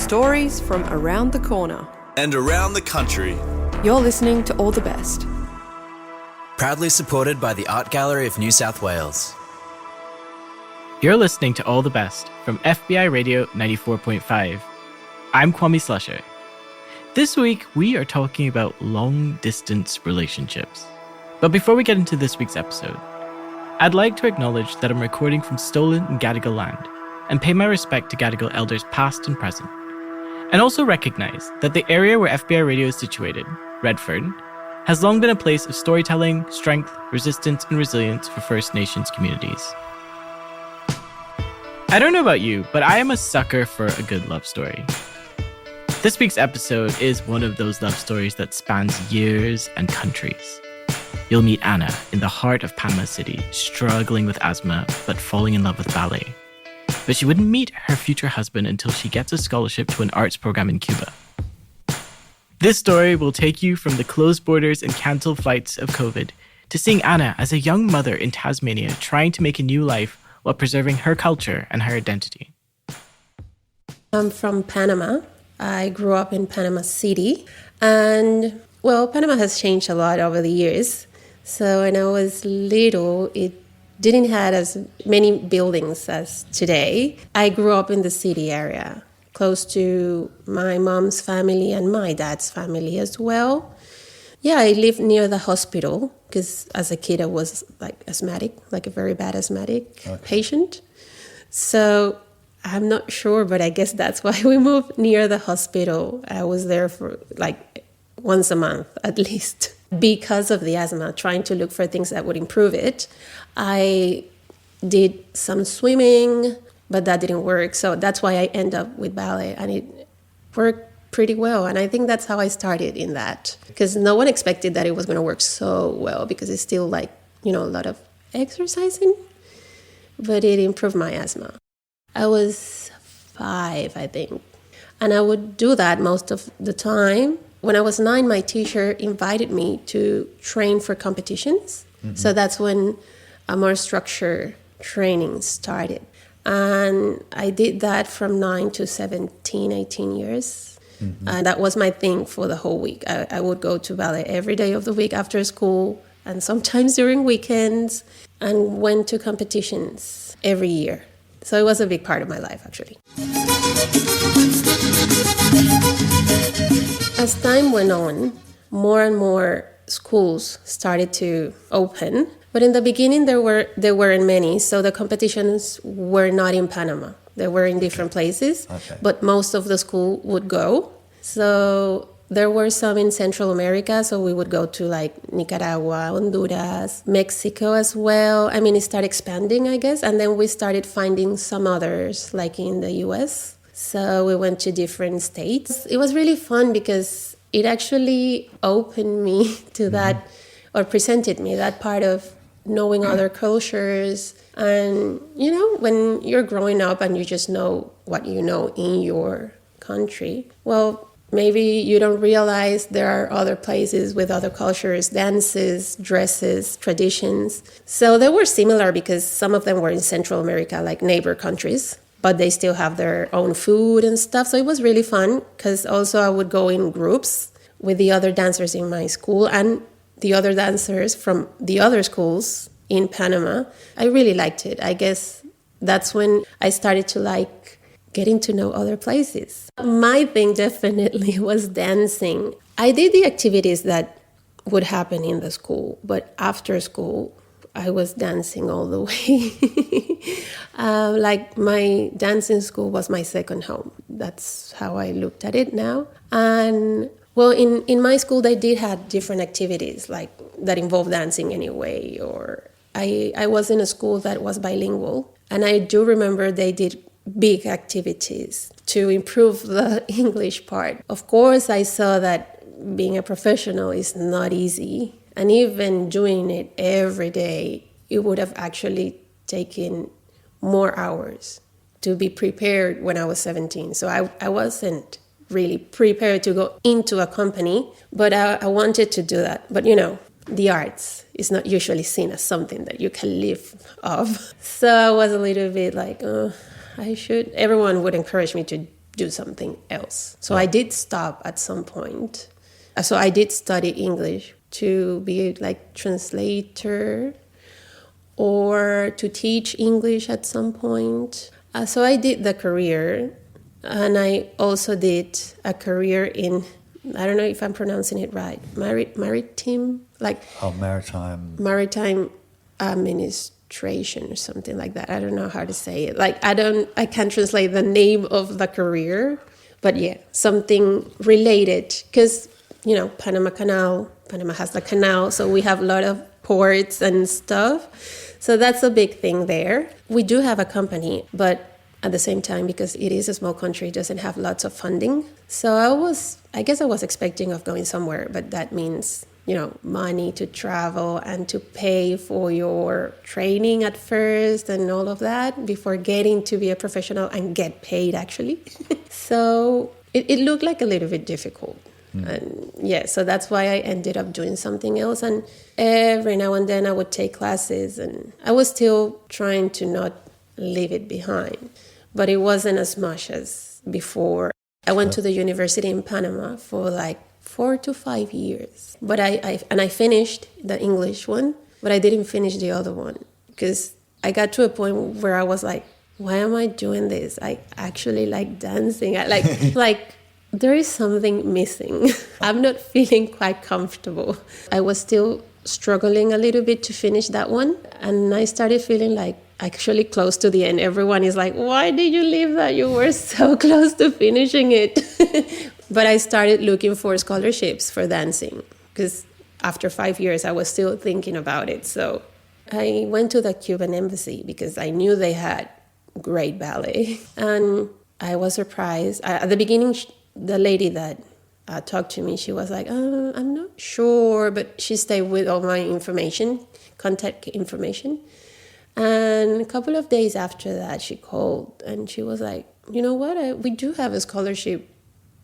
Stories from around the corner. And around the country. You're listening to All the Best. Proudly supported by the Art Gallery of New South Wales. You're listening to All the Best from FBI Radio 94.5. I'm Kwame Slusher. This week, we are talking about long-distance relationships. But before we get into this week's episode, I'd like to acknowledge that I'm recording from stolen and Gadigal land and pay my respect to Gadigal elders past and present. And also recognize that the area where FBI Radio is situated, Redford, has long been a place of storytelling, strength, resistance, and resilience for First Nations communities. I don't know about you, but I am a sucker for a good love story. This week's episode is one of those love stories that spans years and countries. You'll meet Anna in the heart of Panama City, struggling with asthma, but falling in love with ballet. But she wouldn't meet her future husband until she gets a scholarship to an arts program in Cuba. This story will take you from the closed borders and cancelled flights of COVID to seeing Anna as a young mother in Tasmania trying to make a new life while preserving her culture and her identity. I'm from Panama. I grew up in Panama City. And, well, Panama has changed a lot over the years. So when I was little, it didn't have as many buildings as today. I grew up in the city area, close to my mom's family and my dad's family as well. Yeah, I lived near the hospital because as a kid I was asthmatic, a very bad asthmatic patient. So I'm not sure, but I guess that's why we moved near the hospital. I was there for once a month at least. Because of the asthma, trying to look for things that would improve it. I did some swimming, but that didn't work. So that's why I ended up with ballet, and it worked pretty well. And I think that's how I started in that, because no one expected that it was going to work so well, because it's still a lot of exercising, but it improved my asthma. I was 5, I think, and I would do that most of the time. When I was 9, my teacher invited me to train for competitions. Mm-hmm. So that's when a more structured training started. And I did that from 9 to 17, 18 years. Mm-hmm. And that was my thing for the whole week. I would go to ballet every day of the week after school and sometimes during weekends, and went to competitions every year. So it was a big part of my life, actually. As time went on, more and more schools started to open. But in the beginning, there weren't many, so the competitions were not in Panama. They were in different places, but most of the school would go. So there were some in Central America, so we would go to Nicaragua, Honduras, Mexico as well. I mean, it started expanding, I guess, and then we started finding some others, in the US. So we went to different states. It was really fun because it actually opened me to that, or presented me that part of knowing other cultures. And, when you're growing up and you just know what you know in your country, well, maybe you don't realize there are other places with other cultures, dances, dresses, traditions. So they were similar because some of them were in Central America, like neighbor countries, but they still have their own food and stuff. So it was really fun because also I would go in groups with the other dancers in my school and the other dancers from the other schools in Panama. I really liked it. I guess that's when I started to like getting to know other places. My thing definitely was dancing. I did the activities that would happen in the school, but after school, I was dancing all the way. My dancing school was my second home. That's how I looked at it now. And well, in my school, they did have different activities that involved dancing anyway. Or I was in a school that was bilingual. And I do remember they did big activities to improve the English part. Of course, I saw that being a professional is not easy. And even doing it every day, it would have actually taken more hours to be prepared when I was 17. So I wasn't really prepared to go into a company, but I wanted to do that. But the arts is not usually seen as something that you can live off. So I was a little bit like, I should. Everyone would encourage me to do something else. So I did stop at some point. So I did study English to be like translator or to teach English at some point. So I did the career, and I also did a career in, I don't know if I'm pronouncing it right, maritime, like maritime administration or something like that. I don't know how to say it. Like I can't translate the name of the career, but yeah, something related, because Panama has the canal, so we have a lot of ports and stuff. So that's a big thing there. We do have a company, but at the same time, because it is a small country, it doesn't have lots of funding. So I guess I was expecting of going somewhere, but that means, money to travel and to pay for your training at first and all of that before getting to be a professional and get paid actually. So it looked like a little bit difficult. And yeah, so that's why I ended up doing something else. And every now and then I would take classes, and I was still trying to not leave it behind, but it wasn't as much as before. I went to the university in Panama for like 4 to 5 years, but I finished the English one, but I didn't finish the other one because I got to a point where I was like, why am I doing this? I actually like dancing. I like there is something missing. I'm not feeling quite comfortable. I was still struggling a little bit to finish that one. And I started feeling like actually close to the end. Everyone is like, why did you leave that? You were so close to finishing it. But I started looking for scholarships for dancing because after 5 years, I was still thinking about it. So I went to the Cuban embassy because I knew they had great ballet. And I was surprised. At the beginning, the lady that talked to me, she was like, I'm not sure, but she stayed with all my contact information. And a couple of days after that, she called and she was like, you know what, we do have a scholarship.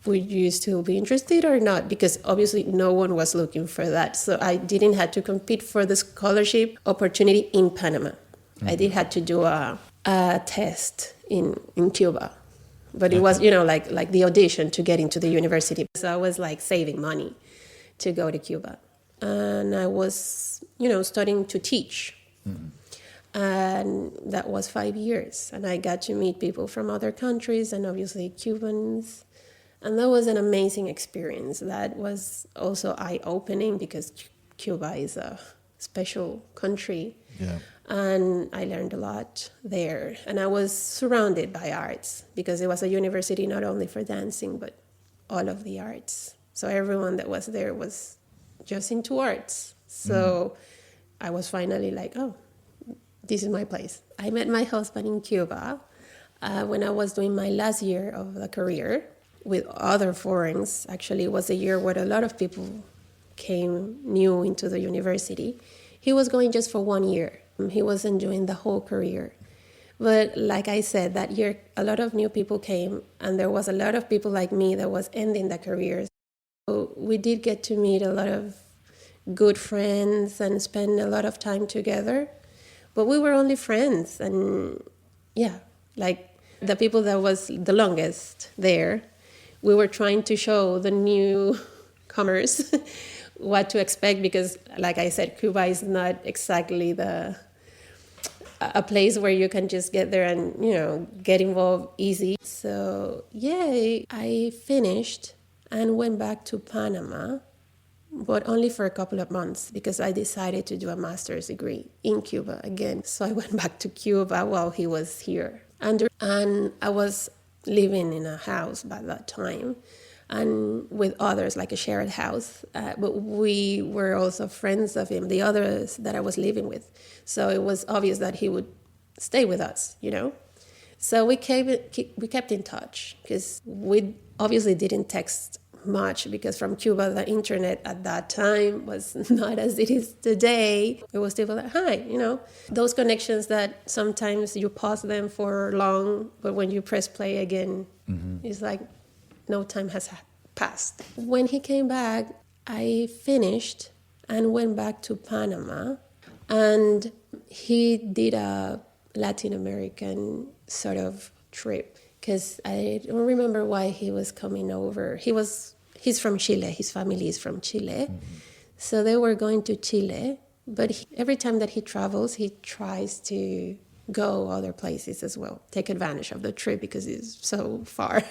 Would you still be interested or not? Because obviously no one was looking for that. So I didn't have to compete for the scholarship opportunity in Panama. Mm-hmm. I did have to do a test in Cuba. But it was, like the audition to get into the university. So I was like saving money to go to Cuba. And I was, studying to teach. Mm-hmm. And that was 5 years. And I got to meet people from other countries and obviously Cubans. And that was an amazing experience. That was also eye-opening because Cuba is a special country. Yeah. And I learned a lot there. And I was surrounded by arts because it was a university not only for dancing, but all of the arts. So everyone that was there was just into arts. So I was finally like, oh, this is my place. I met my husband in Cuba when I was doing my last year of the career with other foreigners. Actually, it was a year where a lot of people came new into the university. He was going just for 1 year. He wasn't doing the whole career. But like I said, that year, a lot of new people came, and there was a lot of people like me that was ending the careers. So we did get to meet a lot of good friends and spend a lot of time together. But we were only friends. And yeah, like the people that was the longest there, we were trying to show the newcomers what to expect because, like I said, Cuba is not exactly a place where you can just get there and, get involved easy. So, yeah, I finished and went back to Panama, but only for a couple of months because I decided to do a master's degree in Cuba again. So I went back to Cuba while he was here. And I was living in a house by that time and with others, like a shared house. But we were also friends of him, the others that I was living with. So it was obvious that he would stay with us, So we kept in touch because we obviously didn't text much because from Cuba, the internet at that time was not as it is today. It was still like, hi, Those connections that sometimes you pause them for long, but when you press play again, it's like no time has passed. When he came back, I finished and went back to Panama, and he did a Latin American sort of trip. because I don't remember why he was coming over. He's from Chile. His family is from Chile. So they were going to Chile. But every time that he travels, he tries to go other places as well, take advantage of the trip because it's so far.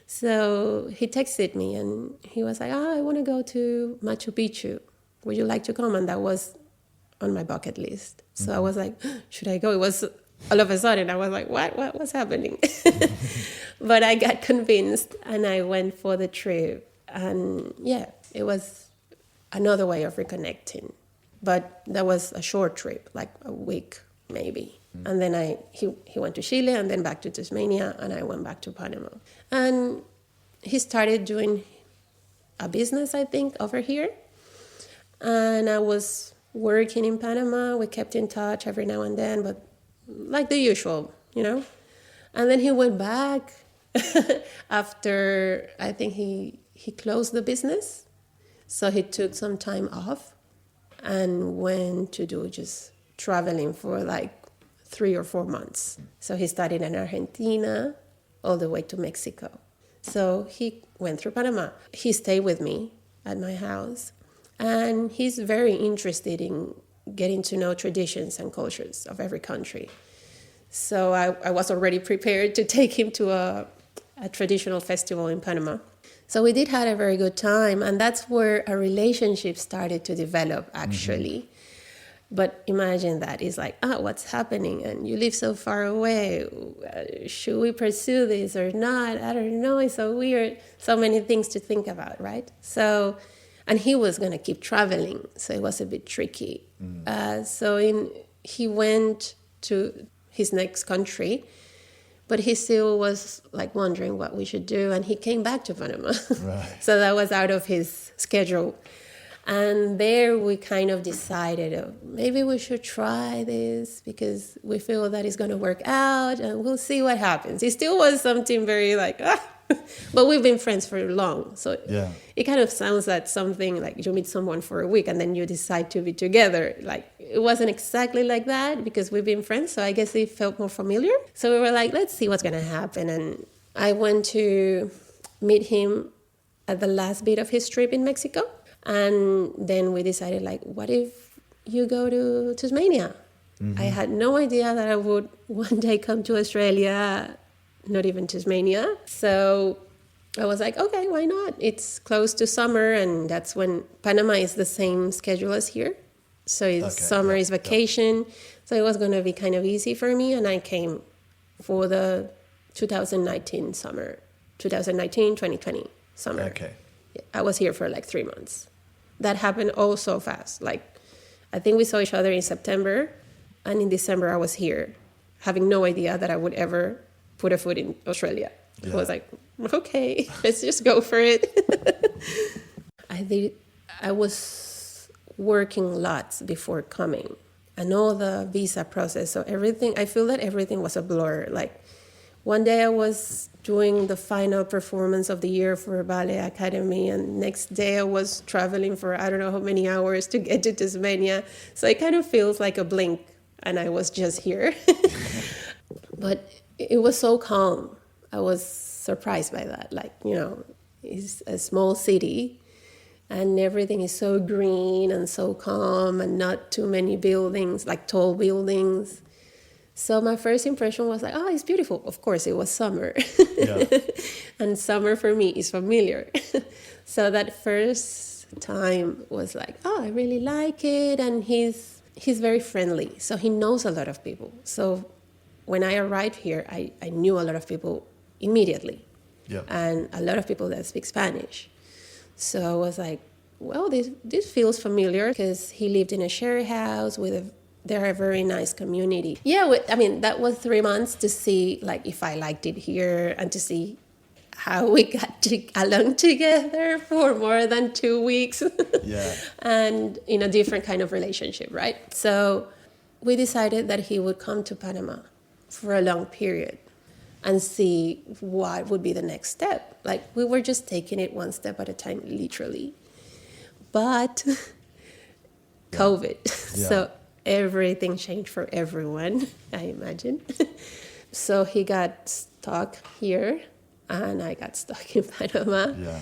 So he texted me and he was like, I want to go to Machu Picchu. Would you like to come? And that was on my bucket list. So I was like, should I go? It was all of a sudden, I was like, what's happening? But I got convinced and I went for the trip. And yeah, it was another way of reconnecting. But that was a short trip, like a week maybe. And then he went to Chile and then back to Tasmania, and I went back to Panama. And he started doing a business, I think, over here. And I was working in Panama. We kept in touch every now and then, but like the usual, you know. And then he went back after, I think he closed the business. So he took some time off and went to do just traveling for like 3 or 4 months. So he started in Argentina all the way to Mexico. So he went through Panama. He stayed with me at my house, and he's very interested in getting to know traditions and cultures of every country. So I was already prepared to take him to a traditional festival in Panama. So we did have a very good time, and that's where a relationship started to develop, actually. But imagine that. It's like, what's happening? And you live so far away. Should we pursue this or not? I don't know. It's so weird. So many things to think about, right? So, and he was going to keep traveling, so it was a bit tricky. He went to his next country, but he still was like wondering what we should do, and he came back to Panama. Right. So that was out of his schedule. And there we kind of decided, maybe we should try this because we feel that it's going to work out and we'll see what happens. It still was something very like, but we've been friends for long. So it kind of sounds like something like you meet someone for a week and then you decide to be together. Like it wasn't exactly like that because we've been friends. So I guess it felt more familiar. So we were like, let's see what's going to happen. And I went to meet him at the last bit of his trip in Mexico. And then we decided, like, what if you go to Tasmania? I had no idea that I would one day come to Australia, not even Tasmania. So I was like, okay, why not? It's close to summer, and that's when Panama is the same schedule as here. So summer is vacation. So it was going to be kind of easy for me, and I came for the 2019 summer, 2019-2020 summer. Okay. I was here for like 3 months. That happened all so fast. Like, I think we saw each other in September, and in December I was here, having no idea that I would ever put a foot in Australia. I was like, okay, let's just go for it. I was working lots before coming, and all the visa process. So everything, I feel that everything was a blur. Like, one day I was doing the final performance of the year for a ballet academy, and next day I was traveling for I don't know how many hours to get to Tasmania. So it kind of feels like a blink, and I was just here. But it was so calm. I was surprised by that. Like, you know, it's a small city, and everything is so green and so calm, and not too many buildings, like tall buildings. So my first impression was like, it's beautiful. Of course, it was summer. And summer for me is familiar. So that first time was like, I really like it. And he's very friendly. So he knows a lot of people. So when I arrived here, I knew a lot of people immediately. And a lot of people that speak Spanish. So I was like, well, this feels familiar because he lived in a share house they're a very nice community. I mean, that was 3 months to see like if I liked it here and to see how we got along together for more than 2 weeks. And in a different kind of relationship, right? So we decided that he would come to Panama for a long period and see what would be the next step. Like, we were just taking it one step at a time, literally. But COVID. So everything changed for everyone, I imagine. So he got stuck here, and I got stuck in Panama. Yeah.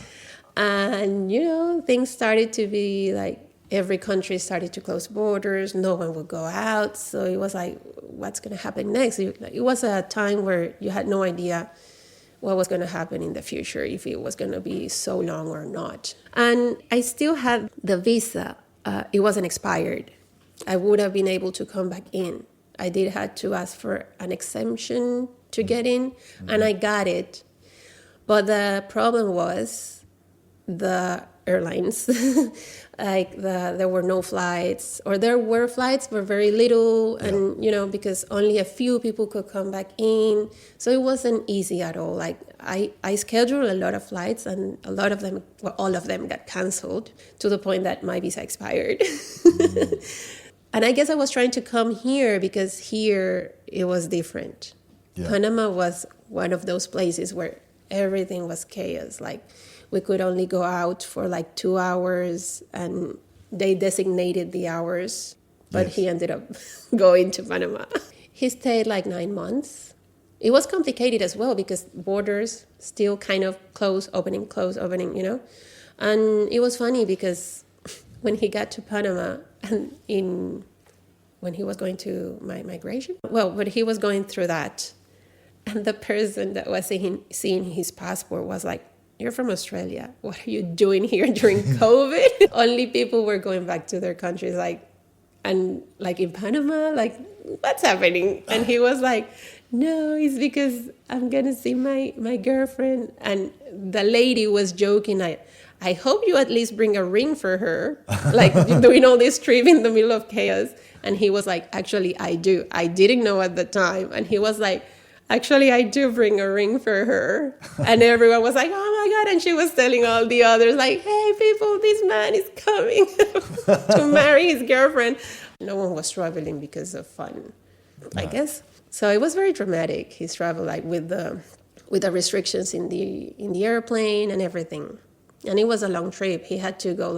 And, things started to be like, every country started to close borders. No one would go out. So it was like, what's going to happen next? It was a time where you had no idea what was going to happen in the future, if it was going to be so long or not. And I still had the visa. It wasn't expired. I would have been able to come back in. I did have to ask for an exemption to get in, and I got it. But the problem was the airlines. There were no flights, or there were flights, but very little, and because only a few people could come back in, so it wasn't easy at all. Like I scheduled a lot of flights, and all of them got canceled to the point that my visa expired. And I guess I was trying to come here because here it was different. Yeah. Panama was one of those places where everything was chaos. Like, we could only go out for like 2 hours, and they designated the hours, but yes. He ended up going to Panama. He stayed like 9 months. It was complicated as well because borders still kind of close, opening, And it was funny because when he got to Panama, and when he was going to my migration, but he was going through that, and the person that was seeing his passport was like, "You're from Australia. What are you doing here during COVID?" Only people were going back to their countries, in Panama, what's happening? And he was like, "No, it's because I'm going to see my girlfriend." And the lady was joking, I hope you at least bring a ring for her, doing all this trip in the middle of chaos. And he was like, "Actually, I do. I didn't know at the time." And he was like, "Actually, I do bring a ring for her." And everyone was like, "Oh my God." And she was telling all the others, like, "Hey, people, this man is coming to marry his girlfriend." No one was traveling because of fun, I guess. So it was very dramatic, his travel, with the restrictions in the airplane and everything. And it was a long trip. He had to go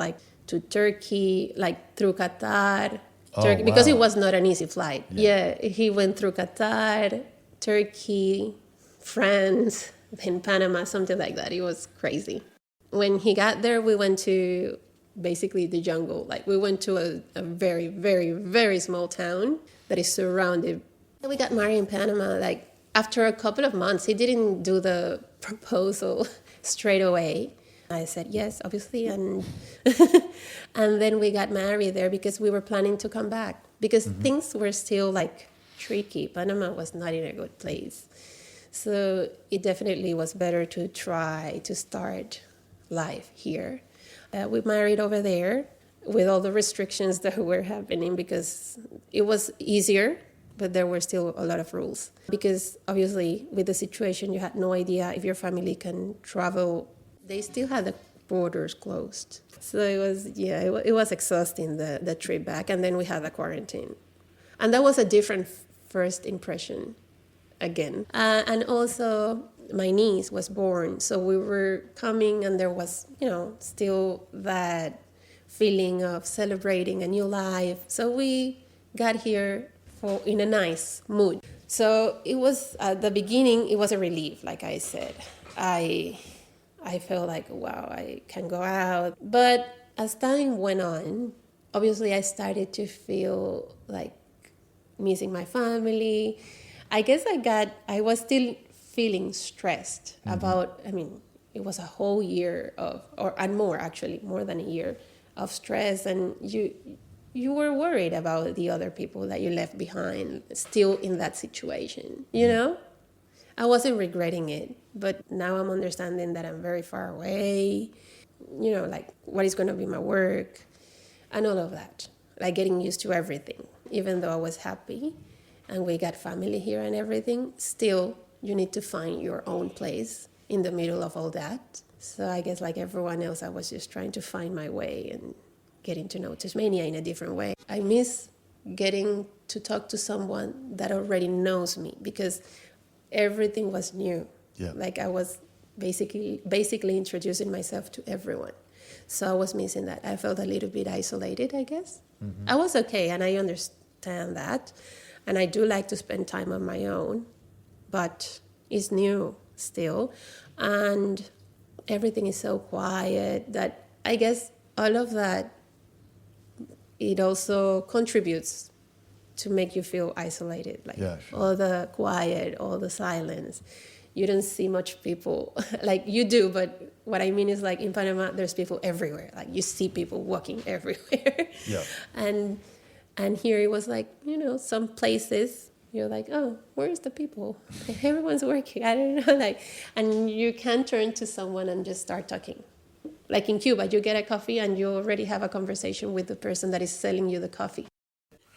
to Turkey, through Qatar, Turkey, because it was not an easy flight. Yeah, he went through Qatar, Turkey, France, then Panama, something like that. It was crazy. When he got there, we went to basically the jungle. We went to a very, very, very small town that is surrounded. And we got married in Panama. After a couple of months, he didn't do the proposal straight away. I said yes, obviously, and and then we got married there because we were planning to come back because things were still tricky. Panama was not in a good place. So it definitely was better to try to start life here. We married over there with all the restrictions that were happening because it was easier, but there were still a lot of rules. Because obviously with the situation, you had no idea if your family can travel. They still had the borders closed. So it was exhausting, the trip back. And then we had the quarantine. And that was a different first impression again. And also my niece was born. So we were coming and there was, still that feeling of celebrating a new life. So we got here in a nice mood. So it was, at the beginning, it was a relief, like I said. I felt like, wow, I can go out. But as time went on, obviously I started to feel like missing my family. I guess I was still feeling stressed about, it was a whole year more than a year of stress. And you were worried about the other people that you left behind still in that situation, I wasn't regretting it, but now I'm understanding that I'm very far away, what is going to be my work and all of that, getting used to everything. Even though I was happy and we got family here and everything, still you need to find your own place in the middle of all that. So I guess like everyone else, I was just trying to find my way and getting to know Tasmania in a different way. I miss getting to talk to someone that already knows me because everything was new. Yeah. I was basically introducing myself to everyone. So I was missing that. I felt a little bit isolated, I guess. I was okay, and I understand that. And I do like to spend time on my own. But is new still, and everything is so quiet that I guess all of that, it also contributes to make you feel isolated. Like all the quiet, all the silence. You don't see much people. Like you do, but what I mean is like in Panama, there's people everywhere. Like you see people walking everywhere. Yeah. And here it was like, some places you're like, oh, where's the people? Everyone's working. I don't know. Like, and you can turn to someone and just start talking. Like in Cuba, you get a coffee and you already have a conversation with the person that is selling you the coffee.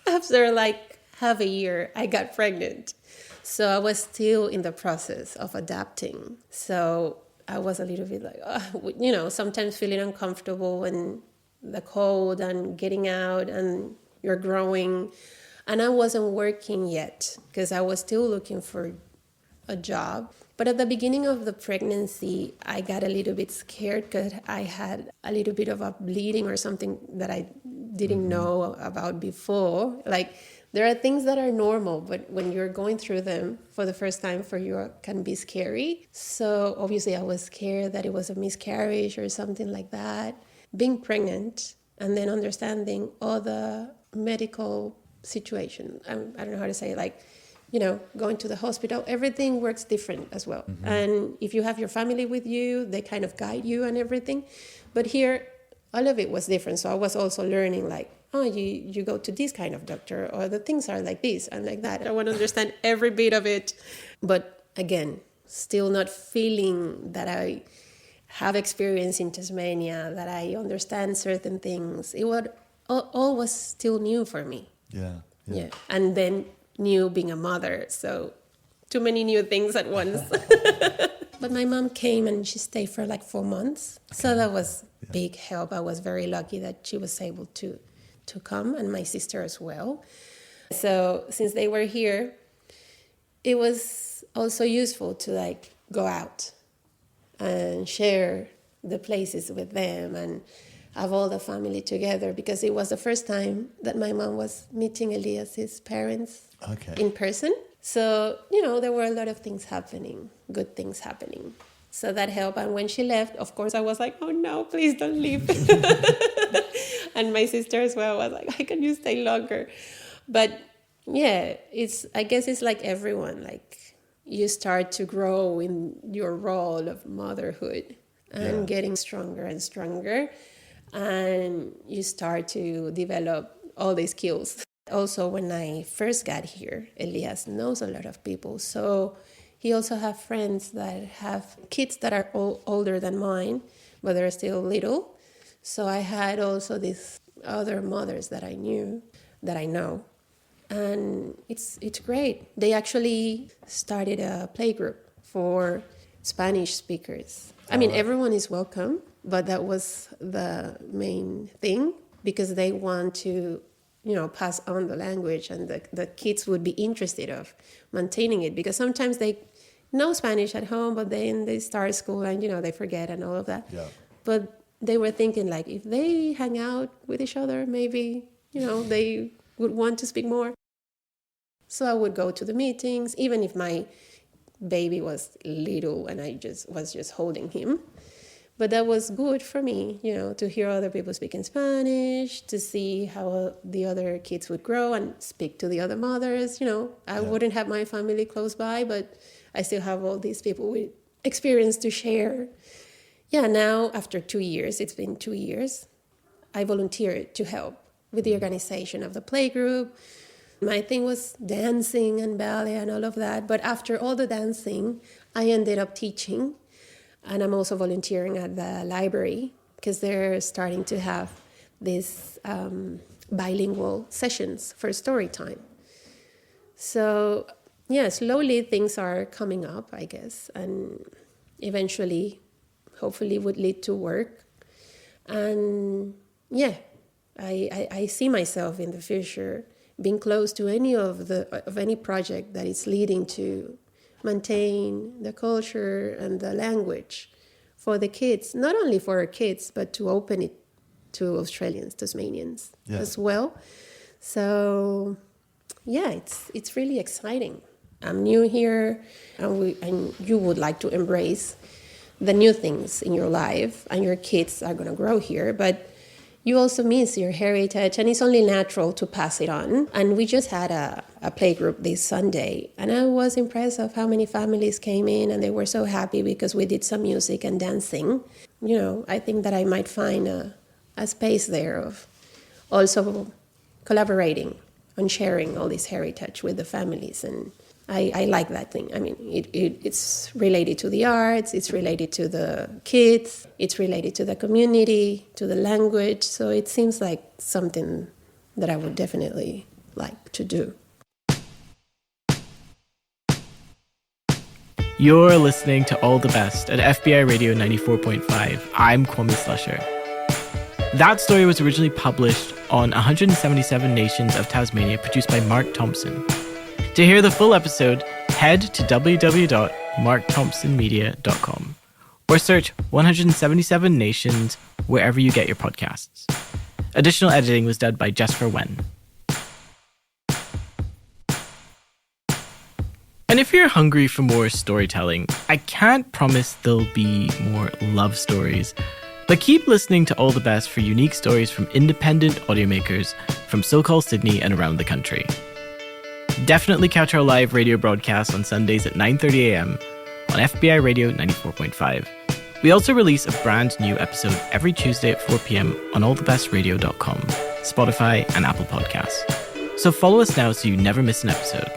After like half a year, I got pregnant. So I was still in the process of adapting. So I was a little bit like, sometimes feeling uncomfortable and the cold and getting out and you're growing. And I wasn't working yet because I was still looking for a job. But at the beginning of the pregnancy, I got a little bit scared because I had a little bit of a bleeding or something that I didn't know about before. Like, there are things that are normal, but when you're going through them for the first time for you, it can be scary. So obviously I was scared that it was a miscarriage or something like that. Being pregnant and then understanding all the medical situation. I don't know how to say it, like, going to the hospital, everything works different as well. And if you have your family with you, they kind of guide you and everything. But here, all of it was different. So I was also learning like, oh, you go to this kind of doctor, or the things are like this and like that. I want to understand every bit of it. But again, still not feeling that I have experience in Tasmania, that I understand certain things. It was all was still new for me. Yeah. And then new being a mother. So too many new things at once. But my mom came and she stayed for like 4 months. Okay. So that was big help. I was very lucky that she was able to come, and my sister as well. So since they were here, it was also useful to like go out and share the places with them and have all the family together, because it was the first time that my mom was meeting Elias's parents in person. So, there were a lot of things happening, good things happening. So that helped. And when she left, of course, I was like, oh no, please don't leave. And my sister as well was like, how can you stay longer? But yeah, I guess it's like everyone, like you start to grow in your role of motherhood and getting stronger and stronger. And you start to develop all these skills. Also, when I first got here, Elias knows a lot of people. So he also have friends that have kids that are older than mine, but they're still little. So I had also these other mothers that I know. And it's great. They actually started a playgroup for Spanish speakers. I mean, everyone is welcome, but that was the main thing, because they want to, pass on the language, and the kids would be interested of maintaining it, because sometimes they know Spanish at home, but then they start school and, they forget and all of that. Yeah. But they were thinking like, if they hang out with each other, maybe, they would want to speak more. So I would go to the meetings, even if my baby was little and I was just holding him. But that was good for me, to hear other people speaking Spanish, to see how the other kids would grow and speak to the other mothers. I wouldn't have my family close by, but I still have all these people with experience to share. Yeah, now after 2 years, it's been 2 years, I volunteered to help with the organization of the playgroup. My thing was dancing and ballet and all of that. But after all the dancing, I ended up teaching. And I'm also volunteering at the library, because they're starting to have these bilingual sessions for story time. So, yeah, slowly things are coming up, I guess. And eventually, hopefully, would lead to work. And, yeah, I see myself in the future being close to any project that is leading to maintain the culture and the language for the kids, not only for our kids, but to open it to Australians, Tasmanians as well. So, yeah, it's really exciting. I'm new here, and you would like to embrace the new things in your life, and your kids are going to grow here, but you also miss your heritage, and it's only natural to pass it on. And we just had a playgroup this Sunday, and I was impressed of how many families came in, and they were so happy because we did some music and dancing. You know, I think that I might find a space there of also collaborating on sharing all this heritage with the families, and I like that thing. I mean, it's related to the arts, it's related to the kids, it's related to the community, to the language. So it seems like something that I would definitely like to do. You're listening to All the Best at FBI Radio 94.5. I'm Kwame Slusher. That story was originally published on 177 Nations of Tasmania, produced by Mark Thompson. To hear the full episode, head to www.markthompsonmedia.com or search 177 Nations wherever you get your podcasts. Additional editing was done by Jespher Wen. And if you're hungry for more storytelling, I can't promise there'll be more love stories, but keep listening to All the Best for unique stories from independent audiomakers from so-called Sydney and around the country. Definitely catch our live radio broadcast on Sundays at 9:30 a.m. on FBI Radio 94.5. We also release a brand new episode every Tuesday at 4 p.m. on allthebestradio.com, Spotify, and Apple Podcasts. So follow us now so you never miss an episode.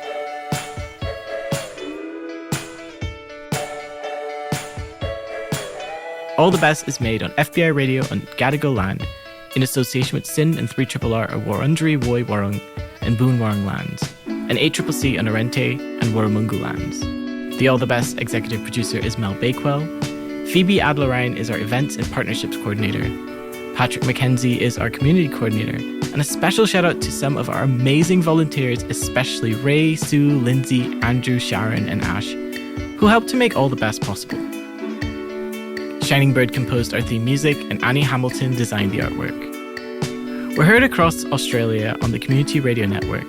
All the Best is made on FBI Radio on Gadigal land in association with Sin and 3RRR or Wurundjeri Woi Wurrung and Boon Wurrung lands, and 8CCC on Arrente and Warramungu lands. The All the Best executive producer is Mel Bakewell. Phoebe Adler-Ryan is our events and partnerships coordinator. Patrick McKenzie is our community coordinator. And a special shout out to some of our amazing volunteers, especially Ray, Sue, Lindsay, Andrew, Sharon, and Ash, who helped to make All the Best possible. Shining Bird composed our theme music, and Annie Hamilton designed the artwork. We're heard across Australia on the Community Radio Network,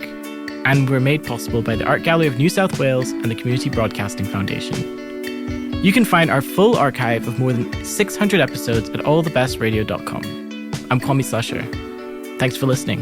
and we're made possible by the Art Gallery of New South Wales and the Community Broadcasting Foundation. You can find our full archive of more than 600 episodes at allthebestradio.com. I'm Kwame Slusher. Thanks for listening.